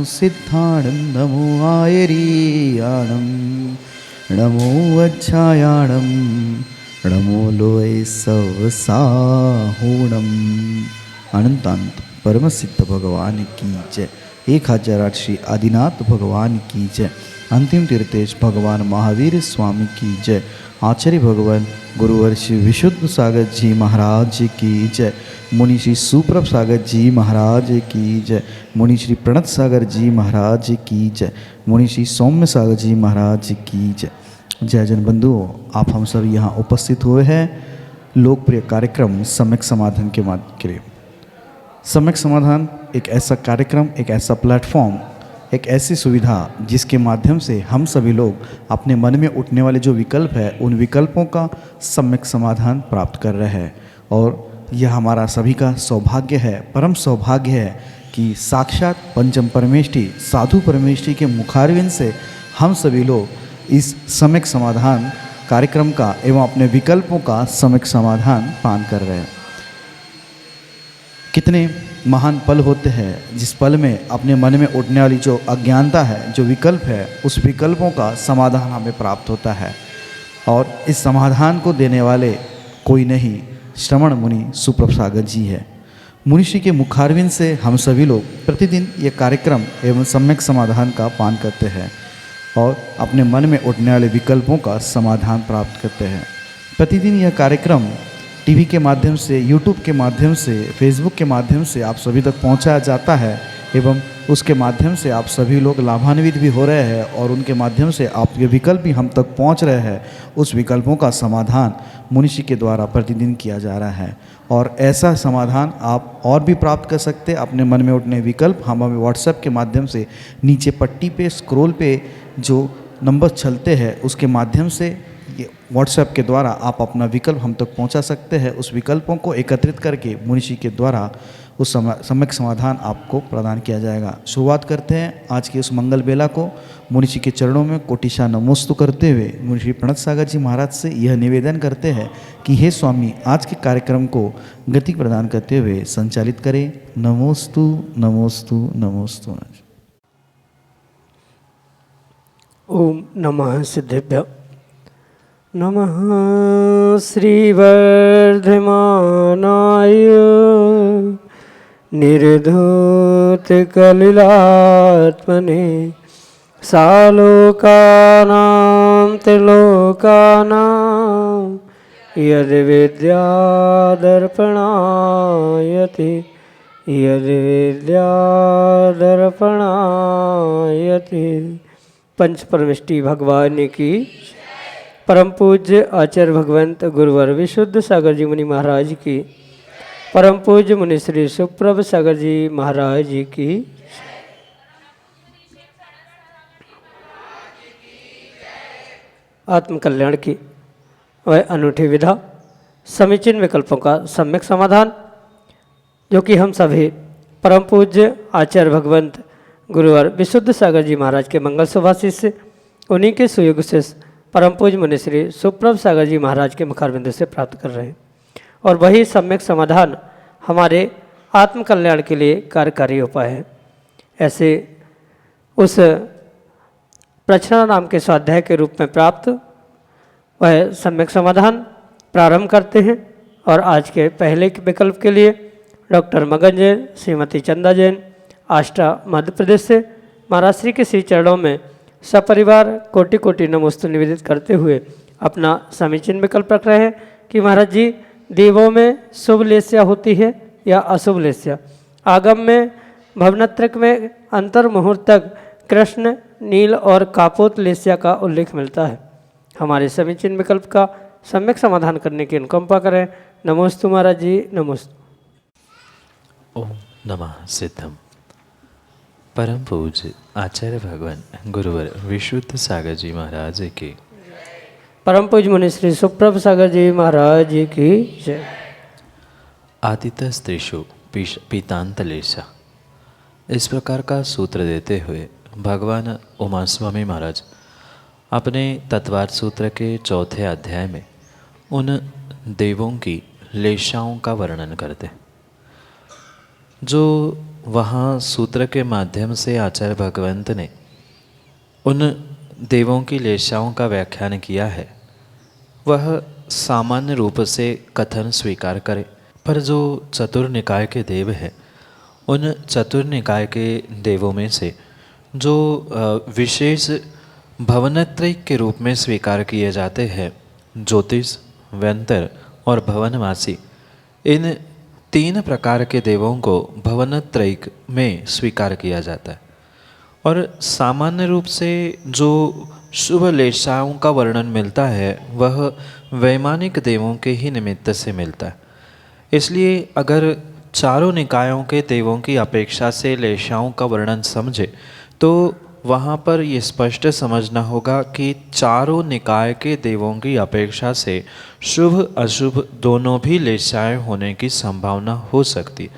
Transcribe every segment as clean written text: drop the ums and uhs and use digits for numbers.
सिद्धाणं नमो आयरीयाणं नमो वज्रायाणं नमो लोय सवसाहुणम। अनंतानंत परम सिद्ध भगवान की जय। 1008 श्री आदिनाथ भगवान की जय। अंतिम तीर्थेश भगवान महावीर स्वामी की जय। आचार्य भगवान गुरुवर श्री विशुद्ध सागर जी महाराज की जय। मुनि श्री सुप्रभ सागर जी महाराज की जय। मुनि श्री प्रणत सागर जी महाराज की जय। मुनि श्री सौम्य सागर जी महाराज की जय। जय जन बंधुओं, आप हम सब यहाँ उपस्थित हुए हैं लोकप्रिय कार्यक्रम सम्यक समाधान के माध्यम के लिए। सम्यक समाधान एक ऐसा कार्यक्रम, एक ऐसा प्लेटफॉर्म, एक ऐसी सुविधा जिसके माध्यम से हम सभी लोग अपने मन में उठने वाले जो विकल्प है उन विकल्पों का सम्यक समाधान प्राप्त कर रहे हैं। और यह हमारा सभी का सौभाग्य है, परम सौभाग्य है कि साक्षात पंचम परमेष्ठी साधु परमेष्ठी के मुखारविंद से हम सभी लोग इस सम्यक समाधान कार्यक्रम का एवं अपने विकल्पों का सम्यक समाधान पान कर रहे हैं। कितने महान पल होते हैं जिस पल में अपने मन में उठने वाली जो अज्ञानता है, जो विकल्प है, उस विकल्पों का समाधान हमें प्राप्त होता है। और इस समाधान को देने वाले कोई नहीं, श्रवण मुनि सुप्रभ सागर जी है। मुनिषि के मुखारविंद से हम सभी लोग प्रतिदिन ये कार्यक्रम एवं सम्यक समाधान का पान करते हैं और अपने मन में उठने वाले विकल्पों का समाधान प्राप्त करते हैं। प्रतिदिन यह कार्यक्रम टीवी के माध्यम से, यूट्यूब के माध्यम से, फेसबुक के माध्यम से आप सभी तक पहुंचाया जाता है एवं उसके माध्यम से आप सभी लोग लाभान्वित भी हो रहे हैं और उनके माध्यम से आपके विकल्प भी हम तक पहुंच रहे हैं। उस विकल्पों का समाधान मुनिषि के द्वारा प्रतिदिन किया जा रहा है और ऐसा समाधान आप और भी प्राप्त कर सकते हैं। अपने मन में उठने विकल्प हम हमें व्हाट्सएप के माध्यम से नीचे पट्टी पे स्क्रॉल पे जो नंबर चलते हैं उसके माध्यम से ये व्हाट्सएप के द्वारा आप अपना विकल्प हम तक पहुंचा सकते हैं। उस विकल्पों को एकत्रित करके मुनिषि के द्वारा उस सम्यक समाधान आपको प्रदान किया जाएगा। शुरुआत करते हैं आज की उस मंगल बेला को मुनिषि के चरणों में कोटिशा नमोस्तु करते हुए मुनिषि प्रणत सागर जी महाराज से यह निवेदन करते हैं कि हे स्वामी, आज के कार्यक्रम को गति प्रदान करते हुए संचालित करें। नमोस्तु नमोस्तु नमोस्तु। ओम नमः सिद्धेभ्य। नमः श्रीवर्धमानाय निर्धूतकलिलात्मने सालोकानां त्रिलोकानां यद्विद्यादर्पणायति यद्विद्यादर्पणायति। पंच परमेष्ठी भगवान की, परम पूज्य आचार्य भगवंत गुरुवर विशुद्ध सागर जी मुनि महाराज की, परम पूज्य मुनि श्री सुप्रभ सागर जी महाराज की, आत्म कल्याण की वह अनूठी विधा समीचीन विकल्पों का सम्यक समाधान, जो कि हम सभी परम पूज्य आचार्य भगवंत गुरुवर विशुद्ध सागर जी महाराज के मंगल सुभाषित से, उन्हीं के सुयुग से परम पूज्य मुनि श्री सुप्रभ सागर जी महाराज के मुखारविंद से प्राप्त कर रहे हैं। और वही सम्यक समाधान हमारे आत्म कल्याण के लिए कार्यकारी उपाय है। ऐसे उस प्रचना नाम के स्वाध्याय के रूप में प्राप्त वह सम्यक समाधान प्रारंभ करते हैं। और आज के पहले विकल्प के लिए डॉक्टर मगन जैन, श्रीमती चंदा जैन, आष्टा मध्य प्रदेश से महाराज श्री के श्री चरणों में सपरिवार कोटि कोटि नमोस्तु निवेदित करते हुए अपना समीचीन विकल्प रख रहे हैं कि महाराज जी, देवों में शुभ लेस्या होती है या अशुभ लेस्या? आगम में भवनत्रक में अंतर मुहूर्त तक कृष्ण, नील और कापोत लेस्या का उल्लेख मिलता है। हमारे समीचीन विकल्प का सम्यक समाधान करने की अनुकंपा करें। नमोस्तु महाराज जी, नमोस्तु। ओम नमः सिद्धम। परम पूज्य आचार्य भगवान गुरुवर विशुद्ध सागर जी महाराज की, परम पूज्य मुनि श्री सुप्रभ सागर जी महाराज की जय। आदित्य स्त्रीषु पीतांतलेशा, इस प्रकार का सूत्र देते हुए भगवान उमा स्वामी महाराज अपने तत्वार्थ सूत्र के चौथे अध्याय में उन देवों की लेशाओं का वर्णन करते, जो वहाँ सूत्र के माध्यम से आचार्य भगवंत ने उन देवों की लेशाओं का व्याख्यान किया है, वह सामान्य रूप से कथन स्वीकार करे। पर जो चतुर्निकाय के देव हैं, उन चतुर्निकाय के देवों में से जो विशेष भवनत्रय के रूप में स्वीकार किए जाते हैं, ज्योतिष, व्यंतर और भवनवासी, इन 3 प्रकार के देवों को भवनत्रय में स्वीकार किया जाता है। और सामान्य रूप से जो शुभ लेशाओं का वर्णन मिलता है वह वैमानिक देवों के ही निमित्त से मिलता है। इसलिए अगर चारों निकायों के देवों की अपेक्षा से लेशाओं का वर्णन समझे तो वहाँ पर ये स्पष्ट समझना होगा कि चारों निकाय के देवों की अपेक्षा से शुभ अशुभ दोनों भी लेशाएं होने की संभावना हो सकती।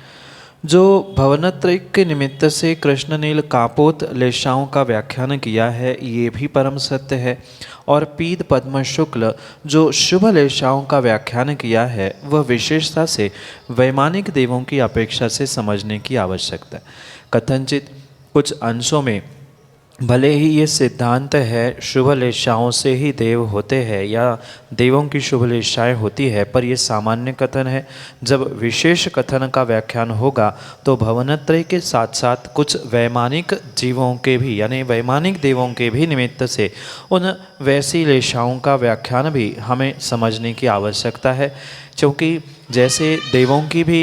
जो भवनत्रय के निमित्त से कृष्णनील कापोत लेशाओं का व्याख्यान किया है, ये भी परम सत्य है। और पीद पद्म शुक्ल जो शुभ लेशाओं का व्याख्यान किया है, वह विशेषता से वैमानिक देवों की अपेक्षा से समझने की आवश्यकता है। कथनचित कुछ अंशों में भले ही ये सिद्धांत है शुभ लेशाओं से ही देव होते हैं या देवों की शुभ लेशाएँ होती है, पर ये सामान्य कथन है। जब विशेष कथन का व्याख्यान होगा तो भवनत्रय के साथ साथ कुछ वैमानिक जीवों के भी यानी वैमानिक देवों के भी निमित्त से उन वैसी लेशाओं का व्याख्यान भी हमें समझने की आवश्यकता है। क्योंकि जैसे देवों की भी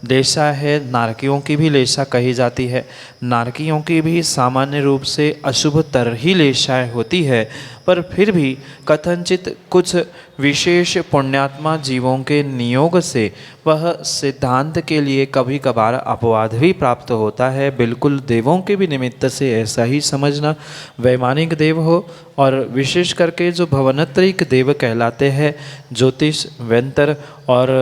लेशा है, नारकियों की भी लेशा कही जाती है। नारकियों की भी सामान्य रूप से अशुभतर ही लेशाएँ होती है, पर फिर भी कथनचित कुछ विशेष पुण्यात्मा जीवों के नियोग से वह सिद्धांत के लिए कभी कभार अपवाद भी प्राप्त होता है। बिल्कुल देवों के भी निमित्त से ऐसा ही समझना। वैमानिक देव हो और विशेष करके जो भवनत्रयिक देव कहलाते हैं, ज्योतिष, व्यंतर और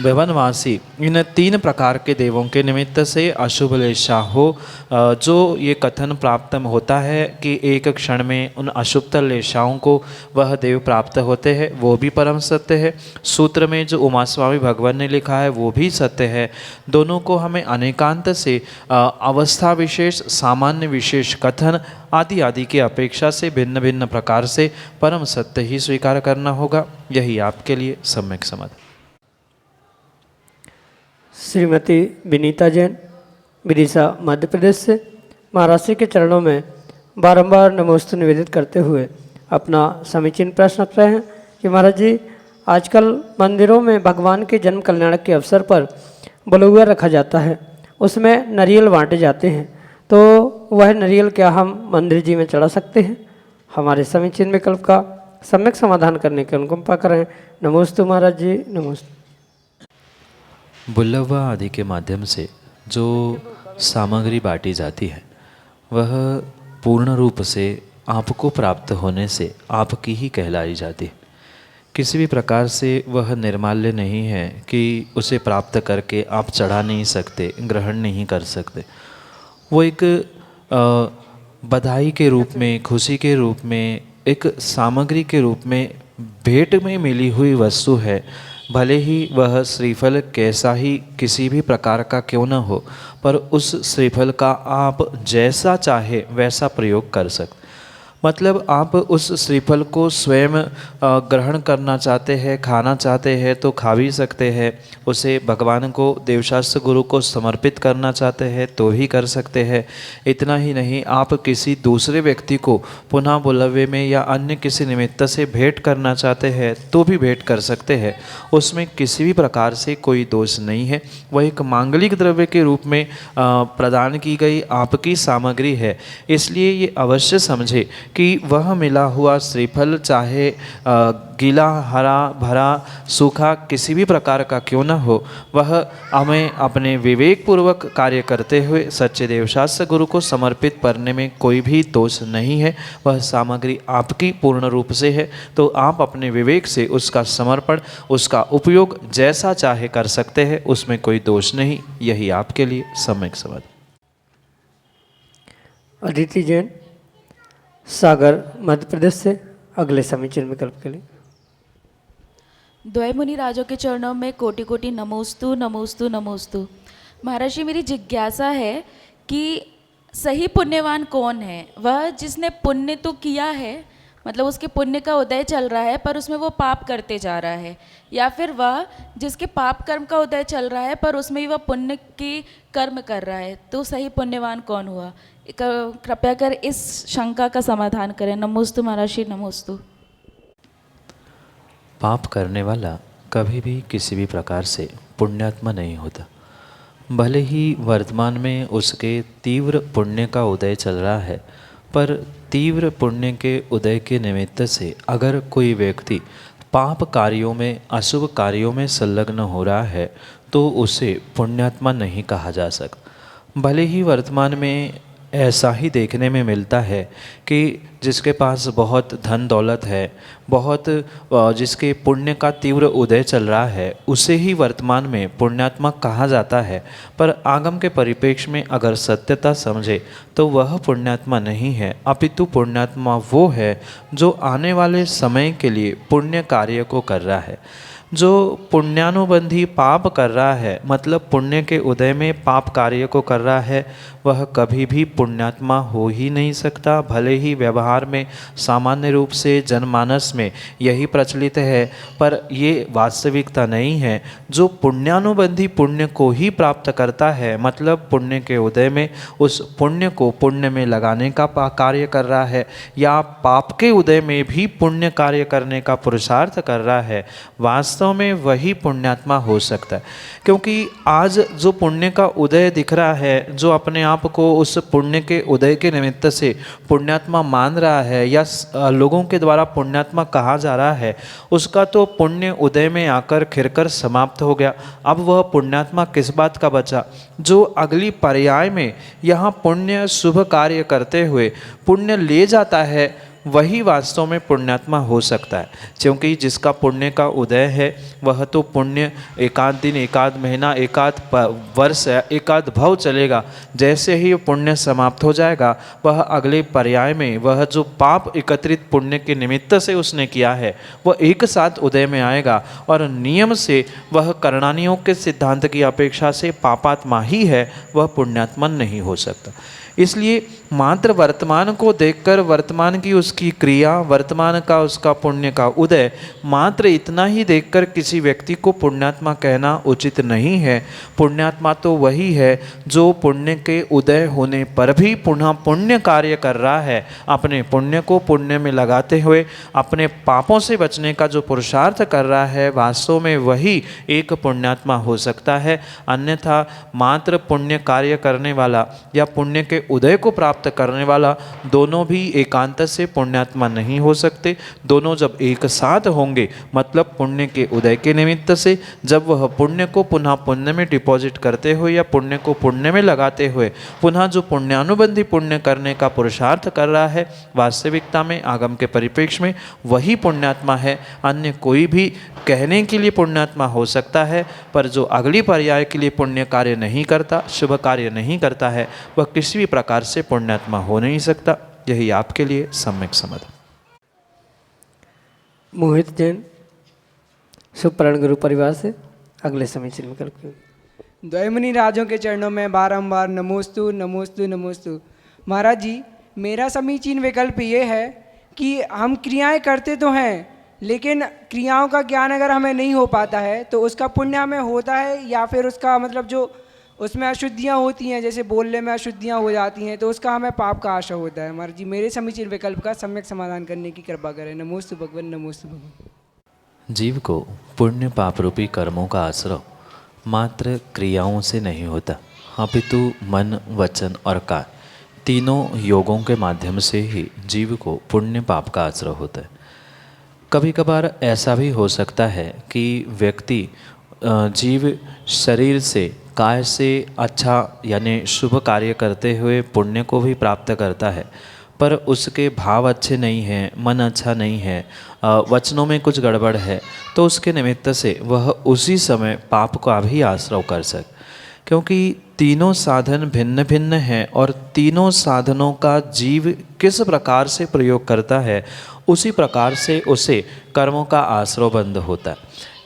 भवनवासी, इन 3 प्रकार के देवों के निमित्त से अशुभ लेशा हो, जो ये कथन प्राप्त होता है कि एक क्षण में उन अशुभतर लेशाओं को वह देव प्राप्त होते हैं, वो भी परम सत्य है। सूत्र में जो उमा स्वामी भगवान ने लिखा है वो भी सत्य है। दोनों को हमें अनेकांत से अवस्था विशेष, सामान्य विशेष कथन आदि आदि की अपेक्षा से भिन्न भिन्न प्रकार से परम सत्य ही स्वीकार करना होगा। यही आपके लिए सम्यक समाधान। श्रीमती विनीता जैन, विदिशा, मध्य प्रदेश से महाराज श्री के चरणों में बारंबार नमोस्तु निवेदित करते हुए अपना समीचीन प्रश्न रख रहे हैं कि महाराज जी, आजकल मंदिरों में भगवान के जन्म कल्याण के अवसर पर बलुआ रखा जाता है, उसमें नारियल बांटे जाते हैं, तो वह नारियल क्या हम मंदिर जी में चढ़ा सकते हैं? हमारे समीचीन विकल्प का सम्यक समाधान करने की अनुकंपा करें। नमोस्तु महाराज जी, नमोस्तु। बुल्लवा आदि के माध्यम से जो सामग्री बांटी जाती है वह पूर्ण रूप से आपको प्राप्त होने से आपकी ही कहलाई जाती है। किसी भी प्रकार से वह निर्माल्य नहीं है कि उसे प्राप्त करके आप चढ़ा नहीं सकते, ग्रहण नहीं कर सकते। वो एक बधाई के रूप में, खुशी के रूप में, एक सामग्री के रूप में भेंट में मिली हुई वस्तु है। भले ही वह श्रीफल कैसा ही किसी भी प्रकार का क्यों न हो, पर उस श्रीफल का आप जैसा चाहे वैसा प्रयोग कर सकते। मतलब आप उस श्रीफल को स्वयं ग्रहण करना चाहते हैं, खाना चाहते हैं तो खा भी सकते हैं। उसे भगवान को, देवशास्त्र गुरु को समर्पित करना चाहते हैं तो भी कर सकते हैं। इतना ही नहीं, आप किसी दूसरे व्यक्ति को पुनः बुलव्वे में या अन्य किसी निमित्त से भेंट करना चाहते हैं तो भी भेंट कर सकते हैं। उसमें किसी भी प्रकार से कोई दोष नहीं है। वह एक मांगलिक द्रव्य के रूप में प्रदान की गई आपकी सामग्री है। इसलिए ये अवश्य समझे कि वह मिला हुआ श्रीफल चाहे गीला, हरा भरा, सूखा किसी भी प्रकार का क्यों न हो, वह हमें अपने विवेक पूर्वक कार्य करते हुए सच्चे देवशास्त्र गुरु को समर्पित करने में कोई भी दोष नहीं है। वह सामग्री आपकी पूर्ण रूप से है, तो आप अपने विवेक से उसका समर्पण, उसका उपयोग जैसा चाहे कर सकते हैं, उसमें कोई दोष नहीं। यही आपके लिए सम्यक समाधान। अदिति जैन, सागर, मध्य प्रदेश से अगले समीचीन विकल्प के लिए। द्वय मुनि राजों के चरणों में कोटि कोटि नमोस्तु नमोस्तु नमोस्तु। महाराज जी, मेरी जिज्ञासा है कि सही पुण्यवान कौन है? वह जिसने पुण्य तो किया है, मतलब उसके पुण्य का उदय चल रहा है, पर उसमें वो पाप करते जा रहा है, या फिर वह जिसके पाप कर्म का उदय चल रहा है पर उसमें भी वह पुण्य की कर्म कर रहा है? तो सही पुण्यवान कौन हुआ? कृपया कर इस शंका का समाधान करें। नमोस्तु महाराज जी, नमोस्तु। पाप करने वाला कभी भी किसी भी प्रकार से पुण्यात्मा नहीं होता। भले ही वर्तमान में उसके तीव्र पुण्य का उदय चल रहा है, पर तीव्र पुण्य के उदय के निमित्त से अगर कोई व्यक्ति पाप कार्यों में, अशुभ कार्यों में संलग्न हो रहा है तो उसे पुण्यात्मा नहीं कहा जा सकता। भले ही वर्तमान में ऐसा ही देखने में मिलता है कि जिसके पास बहुत धन दौलत है, बहुत जिसके पुण्य का तीव्र उदय चल रहा है, उसे ही वर्तमान में पुण्यात्मा कहा जाता है, पर आगम के परिप्रेक्ष्य में अगर सत्यता समझे तो वह पुण्यात्मा नहीं है, अपितु पुण्यात्मा वो है जो आने वाले समय के लिए पुण्य कार्य को कर रहा है। जो पुण्यानुबंधी पाप कर रहा है, मतलब पुण्य के उदय में पाप कार्य को कर रहा है, वह कभी भी पुण्यात्मा हो ही नहीं सकता। भले ही व्यवहार में सामान्य रूप से जनमानस में यही प्रचलित है, पर ये वास्तविकता नहीं है। जो पुण्यानुबंधी पुण्य को ही प्राप्त करता है, मतलब पुण्य के उदय में उस पुण्य को पुण्य में लगाने का कार्य कर रहा है, या पाप के उदय में भी पुण्य कार्य करने का पुरुषार्थ कर रहा है, वास्तव में वही पुण्यात्मा हो सकता है। क्योंकि आज जो पुण्य का उदय दिख रहा है, जो अपने आप को उस पुण्य के उदय के निमित्त से पुण्यात्मा मान रहा है या लोगों के द्वारा पुण्यात्मा कहा जा रहा है, उसका तो पुण्य उदय में आकर खिरकर समाप्त हो गया। अब वह पुण्यात्मा किस बात का बचा? जो अगली पर्याय में यहाँ पुण्य शुभ कार्य करते हुए पुण्य ले जाता है, वही वास्तव में पुण्यात्मा हो सकता है। क्योंकि जिसका पुण्य का उदय है वह तो पुण्य एकाध दिन, एकाध महीना, एकाध वर्ष, एकाध भव चलेगा। जैसे ही पुण्य समाप्त हो जाएगा, वह अगले पर्याय में वह जो पाप एकत्रित पुण्य के निमित्त से उसने किया है वह एक साथ उदय में आएगा, और नियम से वह करणानियों के सिद्धांत की अपेक्षा से पापात्मा ही है, वह पुण्यात्मा नहीं हो सकता। इसलिए मात्र वर्तमान को देखकर, वर्तमान की उसकी क्रिया, वर्तमान का उसका पुण्य का उदय, मात्र इतना ही देखकर किसी व्यक्ति को पुण्यात्मा कहना उचित नहीं है। पुण्यात्मा तो वही है जो पुण्य के उदय होने पर भी पुनः पुण्य कार्य कर रहा है, अपने पुण्य को पुण्य में लगाते हुए अपने पापों से बचने का जो पुरुषार्थ कर रहा है, वास्तव में वही एक पुण्यात्मा हो सकता है। अन्यथा मात्र पुण्य कार्य करने वाला या पुण्य के उदय को प्राप्त करने वाला, दोनों भी एकांत से पुण्यात्मा नहीं हो सकते। दोनों जब एक साथ होंगे, मतलब पुण्य के उदय के निमित्त से जब वह पुण्य को पुनः पुण्य में डिपॉजिट करते हुए या पुण्य को पुण्य में लगाते हुए पुनः जो पुण्यानुबंधी पुण्य करने का पुरुषार्थ कर रहा है, वास्तविकता में आगम के परिप्रेक्ष्य में वही पुण्यात्मा है। अन्य कोई भी कहने के लिए पुण्यात्मा हो सकता है, पर जो अगली पर्याय के लिए पुण्य कार्य नहीं करता, शुभ कार्य नहीं करता है, वह किसी भी प्रकार से पुण्यात्मा हो नहीं सकता। यही आपके लिए सम्यक समाधान। मोहित जैन, सुप्रण गुरु परिवार से अगले समीचीन विकल्प। द्वैमुनि राजों के चरणों में बारंबार नमोस्तु नमोस्तु नमोस्तु। महाराज जी, मेरा समीचीन विकल्प ये है कि हम क्रियाएं करते तो हैं, लेकिन क्रियाओं का ज्ञान अगर हमें नहीं हो पाता है तो उसका पुण्य हमें होता है, या फिर उसका मतलब जो उसमें अशुद्धियाँ होती हैं, जैसे बोलने में अशुद्धियाँ हो जाती हैं, तो उसका हमें पाप का आशा होता है। महाराज जी, मेरे समीचीन विकल्प का सम्यक समाधान करने की कृपा करें। नमोस्तु भगवान, नमोस्तु भगवान। जीव को पुण्य पाप रूपी कर्मों का आश्रय मात्र क्रियाओं से नहीं होता, अपितु मन, वचन और काय, तीनों योगों के माध्यम से ही जीव को पुण्य पाप का आश्रय होता है। कभी कभार ऐसा भी हो सकता है कि व्यक्ति, जीव शरीर से, काय से अच्छा यानी शुभ कार्य करते हुए पुण्य को भी प्राप्त करता है, पर उसके भाव अच्छे नहीं हैं, मन अच्छा नहीं है, वचनों में कुछ गड़बड़ है, तो उसके निमित्त से वह उसी समय पाप का भी आश्रय कर सके। क्योंकि तीनों साधन भिन्न भिन्न हैं और तीनों साधनों का जीव किस प्रकार से प्रयोग करता है उसी प्रकार से उसे कर्मों का आश्रयबंध होता है।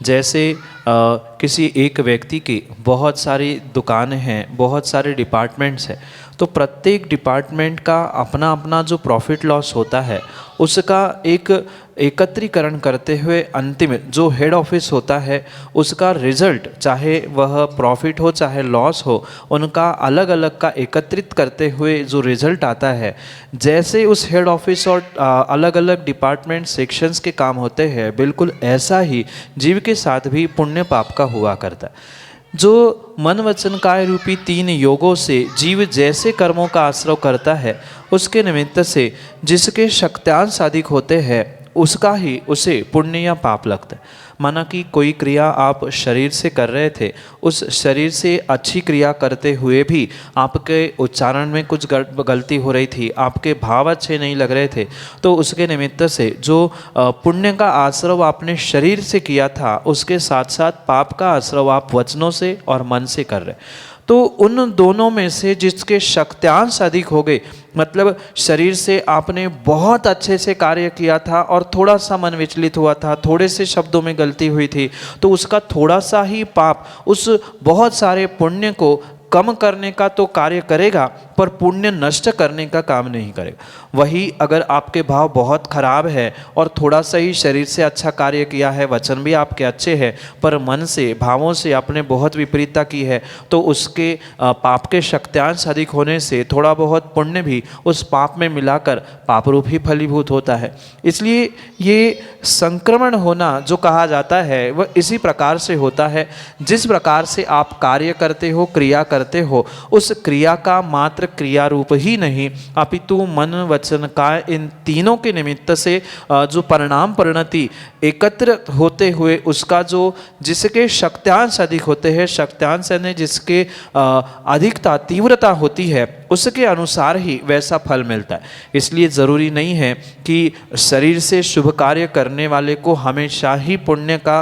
जैसे किसी एक व्यक्ति की बहुत सारी दुकानें हैं, बहुत सारे डिपार्टमेंट्स हैं, तो प्रत्येक डिपार्टमेंट का अपना अपना जो प्रॉफिट लॉस होता है उसका एक एकत्रीकरण करते हुए अंतिम जो हेड ऑफिस होता है उसका रिजल्ट, चाहे वह प्रॉफिट हो चाहे लॉस हो, उनका अलग अलग का एकत्रित करते हुए जो रिजल्ट आता है, जैसे उस हेड ऑफिस और अलग अलग डिपार्टमेंट सेक्शंस के काम होते हैं, बिल्कुल ऐसा ही जीव के साथ भी पुण्य पाप का हुआ करता है। जो मन वचन काय रूपी 3 योगों से जीव जैसे कर्मों का आश्रय करता है उसके निमित्त से जिसके शक्त्यांश अधिक होते हैं उसका ही उसे पुण्य या पाप लगता है। माना कि कोई क्रिया आप शरीर से कर रहे थे, उस शरीर से अच्छी क्रिया करते हुए भी आपके उच्चारण में कुछ गलती हो रही थी, आपके भाव अच्छे नहीं लग रहे थे, तो उसके निमित्त से जो पुण्य का आश्रय आपने शरीर से किया था उसके साथ साथ पाप का आश्रय आप वचनों से और मन से कर रहे। तो उन दोनों में से जिसके शक्त्यांश अधिक हो गए, मतलब शरीर से आपने बहुत अच्छे से कार्य किया था और थोड़ा सा मन विचलित हुआ था, थोड़े से शब्दों में गलती हुई थी, तो उसका थोड़ा सा ही पाप उस बहुत सारे पुण्य को कम करने का तो कार्य करेगा पर पुण्य नष्ट करने का काम नहीं करेगा। वही अगर आपके भाव बहुत खराब है और थोड़ा सा ही शरीर से अच्छा कार्य किया है, वचन भी आपके अच्छे हैं, पर मन से भावों से आपने बहुत विपरीतता की है, तो उसके पाप के शक्त्यांश अधिक होने से थोड़ा बहुत पुण्य भी उस पाप में मिलाकर पाप रूप ही फलीभूत होता है। इसलिए ये संक्रमण होना जो कहा जाता है वह इसी प्रकार से होता है। जिस प्रकार से आप कार्य करते हो, क्रिया करते हो, उस क्रिया का मात्र क्रिया रूप ही नहीं अपितु मन वचन काय इन तीनों के निमित्त से जो परिणाम परिणति एकत्र होते हुए उसका जो जिसके शक्त्यांश अधिक होते हैं, शक्त्यांश यानी जिसके अधिकता तीव्रता होती है उसके अनुसार ही वैसा फल मिलता है। इसलिए ज़रूरी नहीं है कि शरीर से शुभ कार्य करने वाले को हमेशा ही पुण्य का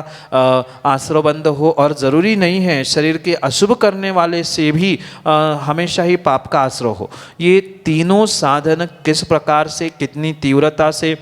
आश्रयबंध हो और ज़रूरी नहीं है शरीर के अशुभ करने वाले से भी हमेशा ही पाप का आश्रय हो। ये तीनों साधन किस प्रकार से कितनी तीव्रता से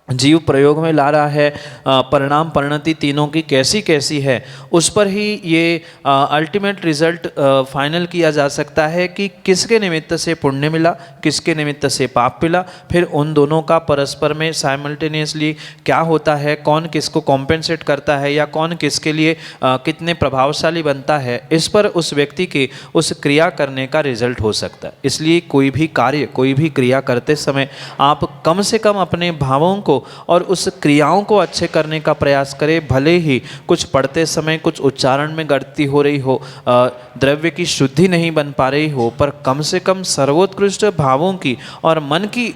जीव प्रयोग में ला रहा है, परिणाम परिणति तीनों की कैसी कैसी है, उस पर ही ये अल्टीमेट रिजल्ट फाइनल किया जा सकता है कि किसके निमित्त से पुण्य मिला, किसके निमित्त से पाप मिला। फिर उन दोनों का परस्पर में साइमल्टेनियसली क्या होता है, कौन किसको कॉम्पेंसेट करता है या कौन किसके लिए कितने प्रभावशाली बनता है, इस पर उस व्यक्ति के उस क्रिया करने का रिजल्ट हो सकता है। इसलिए कोई भी कार्य, कोई भी क्रिया करते समय आप कम से कम अपने भावों को और उस क्रियाओं को अच्छे करने का प्रयास करें। भले ही कुछ पढ़ते समय कुछ उच्चारण में गलती हो रही हो, द्रव्य की शुद्धि नहीं बन पा रही हो, पर कम से कम सर्वोत्कृष्ट भावों की और मन की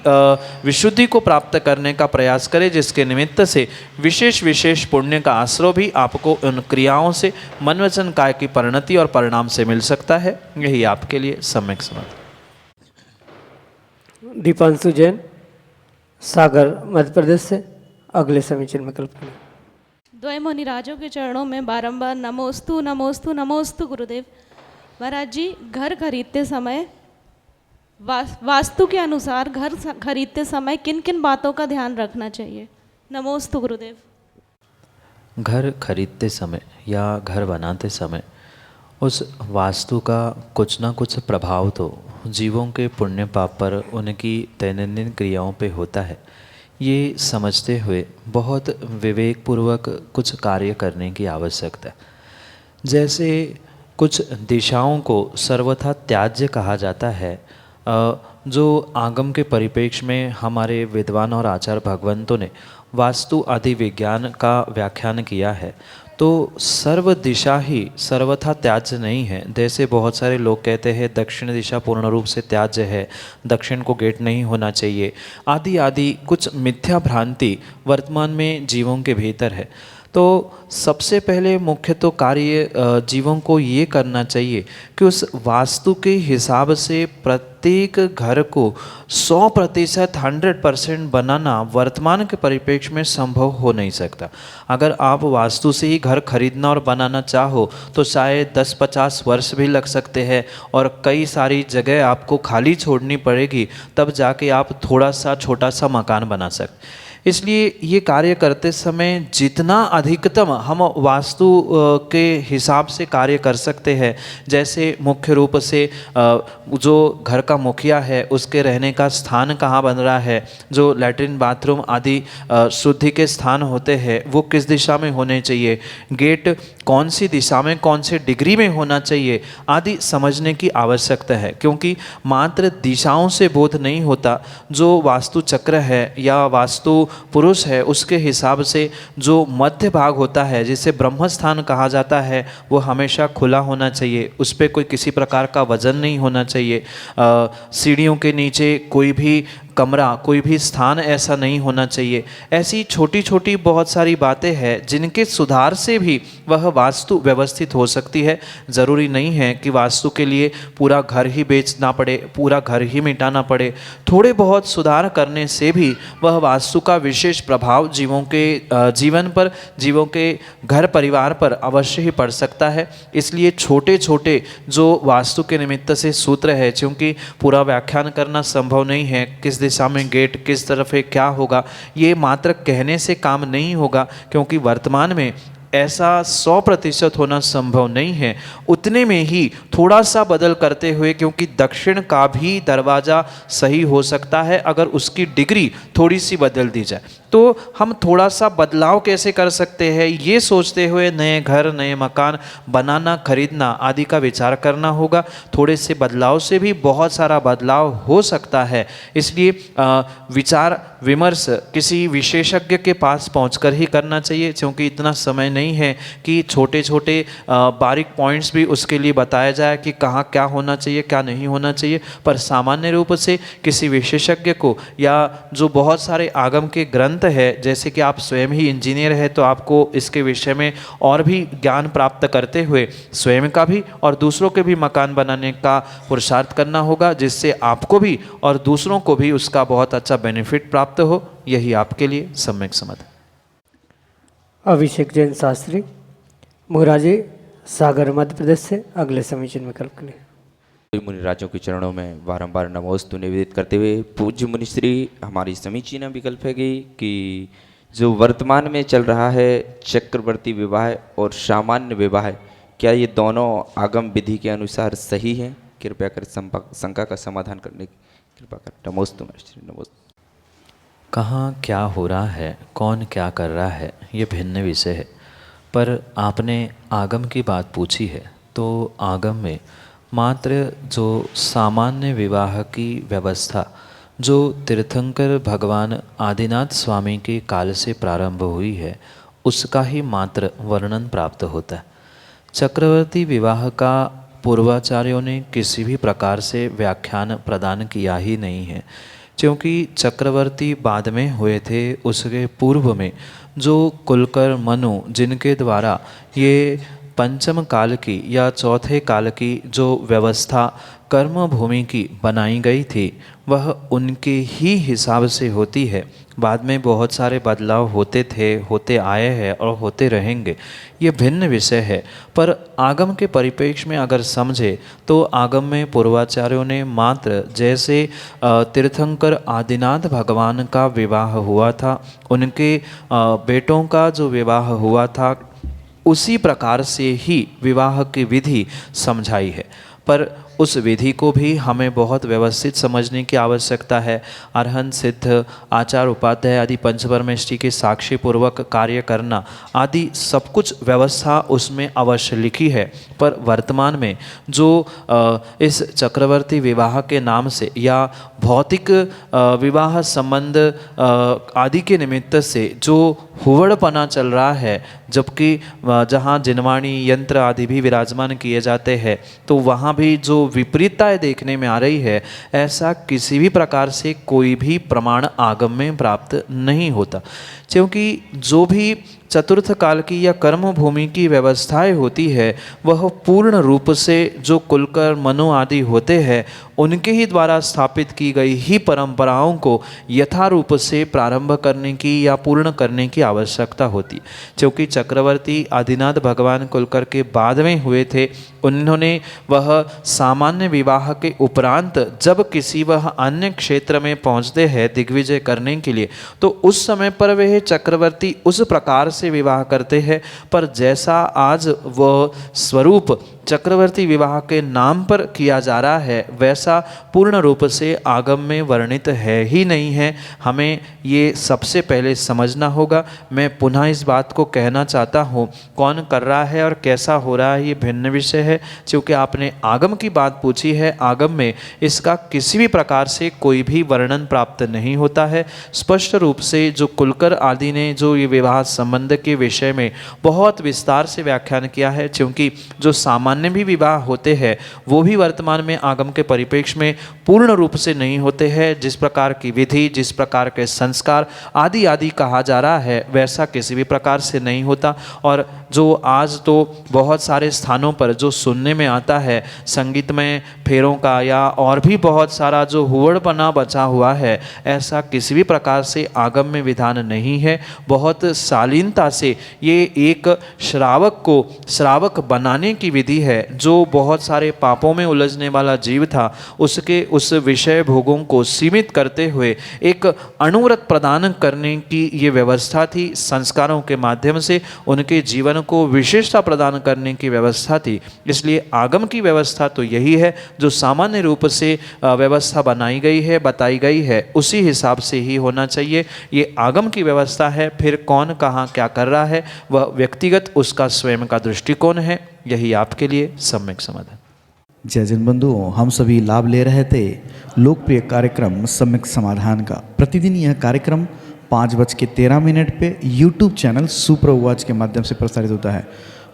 विशुद्धि को प्राप्त करने का प्रयास करें, जिसके निमित्त से विशेष विशेष पुण्य का आश्रय भी आपको उन क्रियाओं से मन वचन काय की परिणति और परिणाम से मिल सकता है। यही आपके लिए सम्यक समाधान। दीपांशु जैन, सागर, मध्य प्रदेश से अगले समीचीन विकल्प के लिए। द्वय मुनिराजों के चरणों में बारंबार नमोस्तु नमोस्तु नमोस्तु गुरुदेव। महाराज जी, घर खरीदते समय वास्तु के अनुसार घर खरीदते समय किन किन बातों का ध्यान रखना चाहिए? नमोस्तु गुरुदेव। घर खरीदते समय या घर बनाते समय उस वास्तु का कुछ ना कुछ प्रभाव तो जीवों के पुण्य पाप पर, उनकी दैनंदिन क्रियाओं पे होता है। ये समझते हुए बहुत विवेकपूर्वक कुछ कार्य करने की आवश्यकता है। जैसे कुछ दिशाओं को सर्वथा त्याज्य कहा जाता है, जो आगम के परिप्रेक्ष्य में हमारे विद्वान और आचार्य भगवंतों ने वास्तु आदि विज्ञान का व्याख्यान किया है। तो सर्व दिशा ही सर्वथा त्याज्य नहीं है। जैसे बहुत सारे लोग कहते हैं दक्षिण दिशा पूर्ण रूप से त्याज्य है, दक्षिण को गेट नहीं होना चाहिए, आदि आदि कुछ मिथ्या भ्रांति वर्तमान में जीवों के भीतर है। तो सबसे पहले मुख्य तो कार्य जीवों को ये करना चाहिए कि उस वास्तु के हिसाब से प्रत्येक घर को 100% 100% बनाना वर्तमान के परिप्रेक्ष्य में संभव हो नहीं सकता। अगर आप वास्तु से ही घर खरीदना और बनाना चाहो तो शायद 10-50 वर्ष भी लग सकते हैं और कई सारी जगह आपको खाली छोड़नी पड़ेगी, तब जाके आप थोड़ा सा छोटा सा मकान बना सकते। इसलिए ये कार्य करते समय जितना अधिकतम हम वास्तु के हिसाब से कार्य कर सकते हैं, जैसे मुख्य रूप से जो घर का मुखिया है उसके रहने का स्थान कहाँ बन रहा है, जो लैट्रिन बाथरूम आदि शुद्धि के स्थान होते हैं वो किस दिशा में होने चाहिए, गेट कौन सी दिशा में कौन से डिग्री में होना चाहिए आदि समझने की आवश्यकता है। क्योंकि मात्र दिशाओं से बोध नहीं होता, जो वास्तु चक्र है या वास्तु पुरुष है उसके हिसाब से जो मध्य भाग होता है जिसे ब्रह्म स्थान कहा जाता है वो हमेशा खुला होना चाहिए, उस पर कोई किसी प्रकार का वजन नहीं होना चाहिए। सीढ़ियों के नीचे कोई भी कमरा, कोई भी स्थान ऐसा नहीं होना चाहिए। ऐसी छोटी छोटी बहुत सारी बातें हैं जिनके सुधार से भी वह वास्तु व्यवस्थित हो सकती है। ज़रूरी नहीं है कि वास्तु के लिए पूरा घर ही बेचना पड़े, पूरा घर ही मिटाना पड़े। थोड़े बहुत सुधार करने से भी वह वास्तु का विशेष प्रभाव जीवों के जीवन पर, जीवों के घर परिवार पर अवश्य ही पड़ सकता है। इसलिए छोटे छोटे जो वास्तु के निमित्त से सूत्र है, क्योंकि पूरा व्याख्यान करना संभव नहीं है, किस दिशा में गेट किस तरफ है क्या होगा, ये मात्र कहने से काम नहीं होगा, क्योंकि वर्तमान में ऐसा 100% होना संभव नहीं है। उतने में ही थोड़ा सा बदल करते हुए, क्योंकि दक्षिण का भी दरवाज़ा सही हो सकता है अगर उसकी डिग्री थोड़ी सी बदल दी जाए, तो हम थोड़ा सा बदलाव कैसे कर सकते हैं ये सोचते हुए नए घर, नए मकान बनाना, खरीदना आदि का विचार करना होगा। थोड़े से बदलाव से भी बहुत सारा बदलाव हो सकता है। इसलिए विचार विमर्श किसी विशेषज्ञ के पास पहुंचकर ही करना चाहिए, क्योंकि इतना समय नहीं है कि छोटे छोटे बारीक पॉइंट्स भी उसके लिए बताया जाए कि कहाँ क्या होना चाहिए क्या नहीं होना चाहिए। पर सामान्य रूप से किसी विशेषज्ञ को, या जो बहुत सारे आगम के ग्रंथ है, जैसे कि आप स्वयं ही इंजीनियर है तो आपको इसके विषय में और भी ज्ञान प्राप्त करते हुए स्वयं का भी और दूसरों के भी मकान बनाने का पुरुषार्थ करना होगा, जिससे आपको भी और दूसरों को भी उसका बहुत अच्छा बेनिफिट प्राप्त हो। यही आपके लिए सम्यक समाधान। अभिषेक जैन शास्त्री, मुराजी सागर, मध्य प्रदेश से अगले समीचीन विकल्प के लिए। मुनिराजों के चरणों में बारंबार नमोस्तु निवेदित करते हुए पूज्य मुनिश्री, हमारी समीचीन विकल्प है कि जो वर्तमान में चल रहा है चक्रवर्ती विवाह और सामान्य विवाह, क्या ये दोनों आगम विधि के अनुसार सही हैं? कृपया कर शंका का समाधान करने की कृपा कर। नमोस्तु मुनिश्री, नमोस्तु। कहाँ क्या हो रहा है, कौन क्या कर रहा है, ये भिन्न विषय है। पर आपने आगम की बात पूछी है, तो आगम में मात्र जो सामान्य विवाह की व्यवस्था जो तीर्थंकर भगवान आदिनाथ स्वामी के काल से प्रारंभ हुई है, उसका ही मात्र वर्णन प्राप्त होता है। चक्रवर्ती विवाह का पूर्वाचार्यों ने किसी भी प्रकार से व्याख्यान प्रदान किया ही नहीं है, क्योंकि चक्रवर्ती बाद में हुए थे। उसके पूर्व में जो कुलकर मनु, जिनके द्वारा ये पंचम काल की या चौथे काल की जो व्यवस्था कर्म भूमि की बनाई गई थी, वह उनके ही हिसाब से होती है। बाद में बहुत सारे बदलाव होते थे, होते आए हैं और होते रहेंगे, ये भिन्न विषय है। पर आगम के परिप्रेक्ष्य में अगर समझे तो आगम में पूर्वाचार्यों ने मात्र जैसे तीर्थंकर आदिनाथ भगवान का विवाह हुआ था, उनके बेटों का जो विवाह हुआ था, उसी प्रकार से ही विवाह की विधि समझाई है। पर उस विधि को भी हमें बहुत व्यवस्थित समझने की आवश्यकता है। अरहंत सिद्ध आचार उपाध्याय आदि पंचपरमेष्ठी के साक्षी पूर्वक कार्य करना आदि सब कुछ व्यवस्था उसमें अवश्य लिखी है। पर वर्तमान में जो इस चक्रवर्ती विवाह के नाम से या भौतिक विवाह संबंध आदि के निमित्त से जो हुवड़पना चल रहा है, जबकि जहाँ जिनवाणी यंत्र आदि भी विराजमान किए जाते हैं, तो वहाँ भी जो विपरीतताएं देखने में आ रही है, ऐसा किसी भी प्रकार से कोई भी प्रमाण आगम में प्राप्त नहीं होता। क्योंकि जो भी चतुर्थ काल की या कर्म भूमि की व्यवस्थाएं होती है वह पूर्ण रूप से जो कुलकर मनु आदि होते हैं उनके ही द्वारा स्थापित की गई ही परंपराओं को यथारूप से प्रारंभ करने की या पूर्ण करने की आवश्यकता होती, क्योंकि चक्रवर्ती आदिनाथ भगवान कुलकर के बाद में हुए थे। उन्होंने वह सामान्य विवाह के उपरांत जब किसी वह अन्य क्षेत्र में पहुँचते हैं दिग्विजय करने के लिए, तो उस समय पर वह चक्रवर्ती उस प्रकार से विवाह करते हैं, पर जैसा आज वह स्वरूप चक्रवर्ती विवाह के नाम पर किया जा रहा है वैसा पूर्ण रूप से आगम में वर्णित है ही नहीं है। हमें ये सबसे पहले समझना होगा। मैं पुनः इस बात को कहना चाहता हूँ, कौन कर रहा है और कैसा हो रहा है ये भिन्न विषय है, क्योंकि आपने आगम की बात पूछी है। आगम में इसका किसी भी प्रकार से कोई भी वर्णन प्राप्त नहीं होता है। स्पष्ट रूप से जो कुलकर आदि ने जो ये विवाह संबंध के विषय में बहुत विस्तार से व्याख्यान किया है, क्योंकि जो सामान्य भी विवाह होते हैं वो भी वर्तमान में आगम के परिप्रेक्ष्य में पूर्ण रूप से नहीं होते हैं। जिस प्रकार की विधि, जिस प्रकार के संस्कार आदि आदि कहा जा रहा है वैसा किसी भी प्रकार से नहीं होता। और जो आज तो बहुत सारे स्थानों पर जो सुनने में आता है संगीतमय फेरों का या और भी बहुत सारा जो हुवड़पना बचा हुआ है, ऐसा किसी भी प्रकार से आगम में विधान नहीं है। बहुत शालीनता से ये एक श्रावक को श्रावक बनाने की विधि है। जो बहुत सारे पापों में उलझने वाला जीव था उसके उस विषय भोगों को सीमित करते हुए एक अणुव्रत प्रदान करने की ये व्यवस्था थी। संस्कारों के माध्यम से उनके जीवन को विशेषता प्रदान करने की व्यवस्था थी। इसलिए आगम की व्यवस्था तो यही है, जो सामान्य रूप से व्यवस्था बनाई गई है, बताई गई है, उसी हिसाब से ही होना चाहिए। ये आगम की व्यवस्था है। फिर कौन कहाँ क्या कर रहा है वह व्यक्तिगत उसका स्वयं का दृष्टिकोण है। यही आपके लिए सम्यक समाधान। जय जन बंधुओं, हम सभी लाभ ले रहे थे लोकप्रिय कार्यक्रम सम्यक समाधान का। प्रतिदिन यह कार्यक्रम 5:13 पे यूट्यूब चैनल सुप्रभ उवाच के माध्यम से प्रसारित होता है।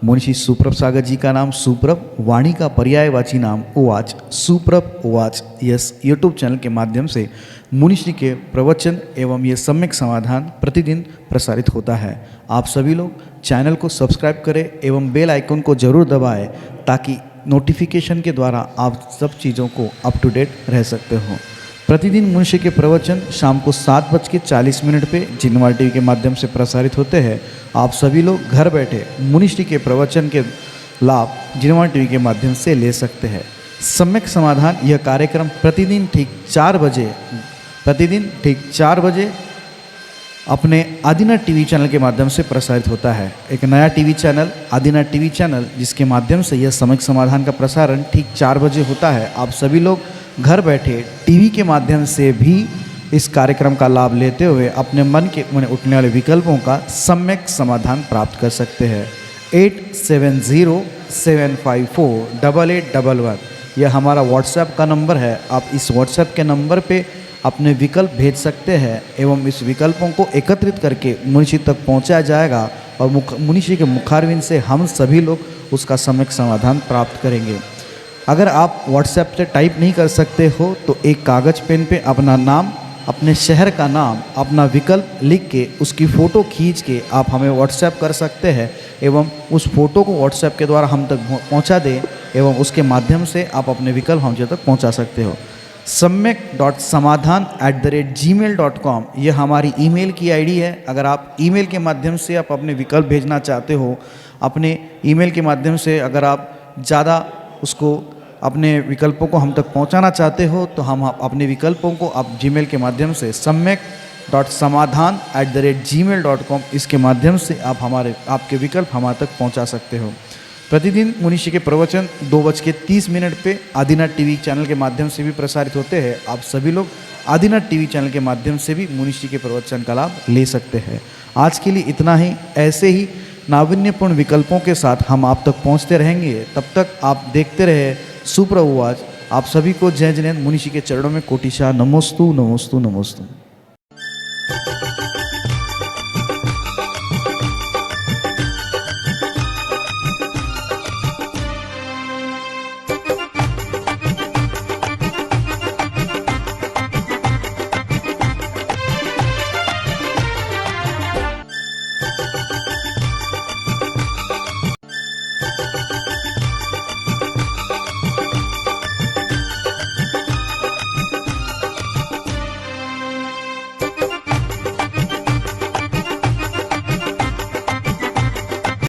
मुंशी सुप्रभ सागर जी का नाम सुप्रभ, वाणी का पर्यायवाची नाम उवाच, सुप्रभ उवाच, यस यूट्यूब चैनल के माध्यम से मुनिश्री के प्रवचन एवं ये सम्यक समाधान प्रतिदिन प्रसारित होता है। आप सभी लोग चैनल को सब्सक्राइब करें एवं बेल आइकन को जरूर दबाएं ताकि नोटिफिकेशन के द्वारा आप सब चीज़ों को अप टू डेट रह सकते हो। प्रतिदिन मुनिश्री के प्रवचन शाम को 7:40 पे जिनवार टीवी के माध्यम से प्रसारित होते हैं। आप सभी लोग घर बैठे मुनिश्री के प्रवचन के लाभ जिनवार टीवी के माध्यम से ले सकते हैं। सम्यक समाधान यह कार्यक्रम प्रतिदिन ठीक 4 बजे अपने आदिनाथ टीवी चैनल के माध्यम से प्रसारित होता है। एक नया TV channel Adinath TV channel, जिसके माध्यम से यह सम्यक समाधान का प्रसारण ठीक 4 बजे होता है। आप सभी लोग घर बैठे टीवी के माध्यम से भी इस कार्यक्रम का लाभ लेते हुए अपने मन में उठने वाले विकल्पों का सम्यक समाधान प्राप्त कर सकते हैं। 8707548811 यह हमारा व्हाट्सएप का नंबर है। आप इस व्हाट्सएप के नंबर पे अपने विकल्प भेज सकते हैं एवं इस विकल्पों को एकत्रित करके मुनिश्री तक पहुंचाया जाएगा और मुनिश्री के मुखारविंद से हम सभी लोग उसका सम्यक समाधान प्राप्त करेंगे। अगर आप व्हाट्सएप से टाइप नहीं कर सकते हो तो एक कागज़ पेन पे अपना नाम, अपने शहर का नाम, अपना विकल्प लिख के उसकी फ़ोटो खींच के आप हमें व्हाट्सएप कर सकते हैं एवं उस फ़ोटो को व्हाट्सएप के द्वारा हम तक पहुंचा दें एवं उसके माध्यम से आप अपने विकल्प हम तक पहुंचा सकते हो। samyak.samadhan@gmail.com यह हमारी ईमेल की आईडी है। अगर आप ईमेल के माध्यम से आप अपने विकल्प भेजना चाहते हो, अपने ईमेल के माध्यम से अगर आप ज़्यादा उसको अपने विकल्पों को हम तक पहुंचाना चाहते हो तो हम अपने विकल्पों को आप जीमेल के माध्यम से samyak.samadhan@gmail.com इसके माध्यम से आप आपके विकल्प हमारे तक पहुंचा सकते हो। प्रतिदिन मुनिश्री के प्रवचन 2:30 पे आदिनाथ टीवी चैनल के माध्यम से भी प्रसारित होते हैं। आप सभी लोग आदिनाथ टीवी चैनल के माध्यम से भी मुनिश्री के प्रवचन का लाभ ले सकते हैं। आज के लिए इतना ही। ऐसे ही नाविन्यपूर्ण विकल्पों के साथ हम आप तक पहुंचते रहेंगे। तब तक आप देखते रहे सुप्रभ उवाच। आप सभी को जय जिनेंद्र मुनिश्री के चरणों में कोटिशा नमोस्तु नमोस्तु नमोस्तु।